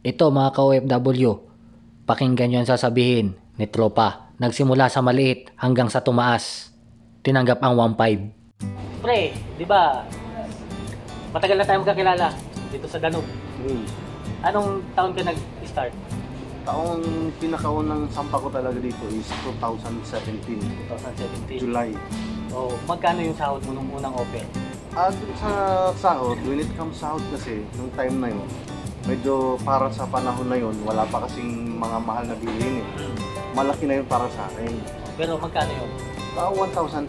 Ito mga ka-OFW, pakinggan nyo ang sasabihin ni Tropa. Nagsimula sa maliit hanggang sa tumaas. Tinanggap ang 1.5. Pre, di ba? Matagal na tayo magkakilala dito sa Danube. Anong taon ka nag-start? Taong pinakaunang sampa ko talaga dito is 2017. 2017. July. Oh, magkano yung sahod mo nung unang open? Dun sa sahod, when it comes sahod kasi, nung time na yun, medyo para sa panahon na yun, wala pa kasing mga mahal na bilhin eh. Malaki na yun para sa akin. Pero magkano yun? 1,500.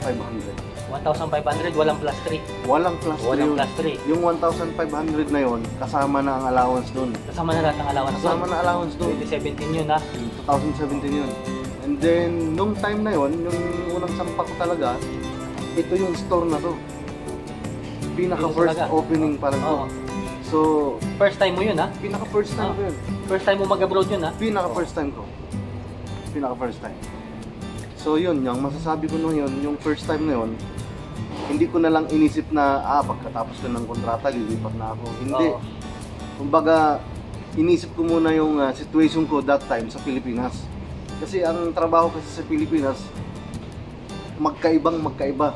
1,500, walang plus 3. Walang plus 3 Walang yun. plus 3. Yung 1,500 na yun, kasama na ang allowance dun. Kasama na lahat ng allowance doon. Kasama na allowance dun. 2017 yun ha. 2017 yun. And then, nung time na yun, yung unang sampa ko talaga, ito yung store na to. Pinaka first opening parang to. So, First time mo yun ha? pinaka first time ko yun. First time mo mag-abroad yun ha? Pinaka first time ko. Pinaka first time. So yun, yung masasabi ko nung yun, yung first time na yun, hindi ko na lang inisip na, pagkatapos ko ng kontrata, lilipat na ako. Hindi. Oo. Kumbaga, inisip ko muna yung situation ko that time sa Pilipinas. Kasi ang trabaho kasi sa Pilipinas, magkaiba.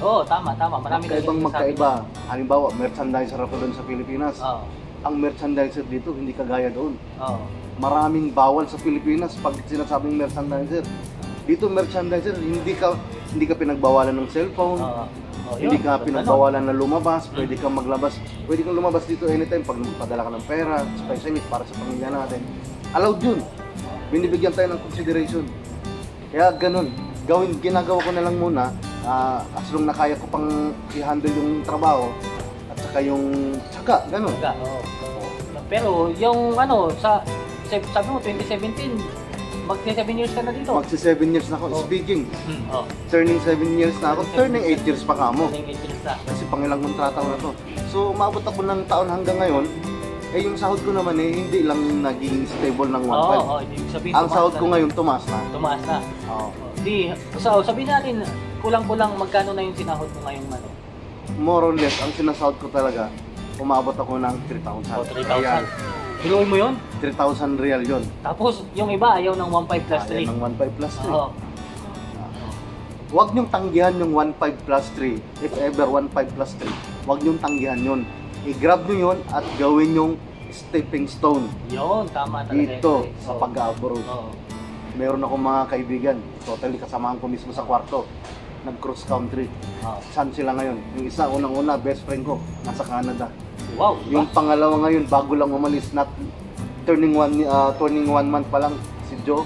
Oo, tama. Marami Magkaiba. Halimbawa, merchandiser ako doon sa Pilipinas. Oo. Ang merchandiser dito, hindi kagaya doon. Oo. Maraming bawal sa Pilipinas pag sinasabing merchandiser. Dito merchandiser, hindi ka pinagbawalan ng cellphone. Hindi ka pinagbawalan na lumabas, pwede kang maglabas. Pwede kang lumabas dito anytime pag magpadala ka ng pera, especially para sa pamilya natin. Allowed yun. Binibigyan tayo ng consideration. Kaya ganun. Ginagawa ko na lang muna, as long na kaya ko pang i-handle yung trabaho at saka yung saka, ganun. Pero yung sabi mo 2017, magsi 7 years ka na dito. Magsi 7 years na ako. Speaking, turning 7 years na ako. Turning 8 years pa kamo. Turning 8 years na. Kasi pangilang kontrata ko na to. So, umabot ako ng taon hanggang ngayon. Yung sahod ko naman hindi lang naging stable ng 1.5. Ang sahod ko ngayon, tumaas na. Tumaas na. So, sabihin natin, kulang-kulang magkano na yung sinahod mo ngayong ano? More or less, ang sinasahod ko talaga, umabot ako ng 3,000. 3,000. Hiluin mo yun? 3,000 real yun. Tapos, yung iba ayaw ng 1.5 plus 3. Ayaw ng 1.5 plus 3. Huwag niyong tanggihan yung 1.5 plus 3. If ever 1.5 plus 3, huwag niyong tanggihan yun. I-grab niyo yun at gawin yung stepping stone. Yun, tama talaga. Dito, sa pag-abroad. Meron akong mga kaibigan, totally kasamahan ko mismo sa kwarto. Nag-cross country. Saan sila ngayon? Yung isa, unang-una, best friend ko, nasa Canada. Wow! Yung pangalawa ngayon, bago lang umalis, turning 1 month pa lang, si Joe,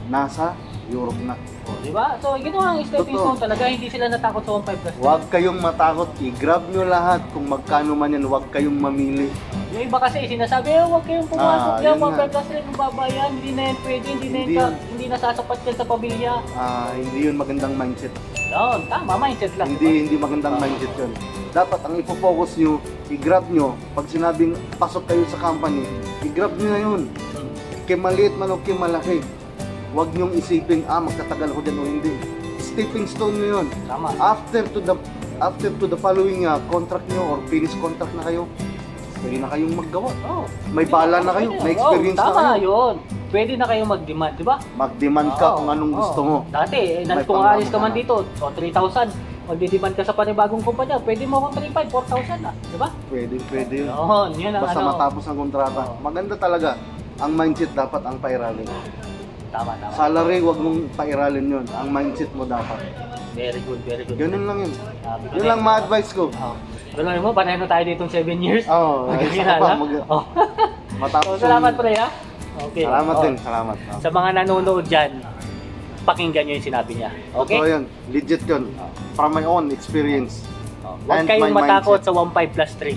nasa Europe na. Diba? So, ginawa ang stepping stone talaga, hindi sila natakot sa 1.5 plus 3. Huwag kayong matakot, i-grab nyo lahat kung magkano man yan, huwag kayong mamili. Yung iba kasi sinasabi, huwag kayong pumasok yan, 1.5 plus 3, mababayan, hindi na yan pwede, hindi nasasapat yan sa pamilya. Hindi yun magandang mindset. Yun, tama, mindset lang. Hindi magandang mindset yun. Dapat ang ipo-focus nyo, i-grab nyo. Pag sinabing pasok kayo sa company, i-grab nyo na yun. Kaya maliit man o kaya malaki. Huwag nyong isipin, magtatagal ako dyan o hindi. Stepping stone nyo yun. Tama. After to the following contract nyo or finish contract na kayo, pwede na kayong maggawa. May bala na kayo, may experience na kayo. Tama yun. Pwede na kayong mag-demand, di ba? Mag-demand ka kung anong gusto mo. Dati, kung alis ka man dito, 3,000. Magdi-demand ka sa panibagong kumpanya, pwede mo akong 3,500, 4,000 na, di ba? Pwede yun. Yun ang basta matapos ang kontrata. Maganda talaga. Ang mindset dapat ang pairalin. Tama. Salary, wag mong pairalin yun. Ang mindset mo dapat. Very good. Ganun lang yun. Yun lang ma-advise ko. Ganun mo, panay na tayo ditong 7 years. Matapos salamat pre ha. Okay. Salamat din, salamat. Sa mga nanonood dyan, pakinggan nyo yung sinabi niya. Okay? Totoo yun, legit yun. From my own experience. Huwag kayong matakot sa 1.5 plus 3.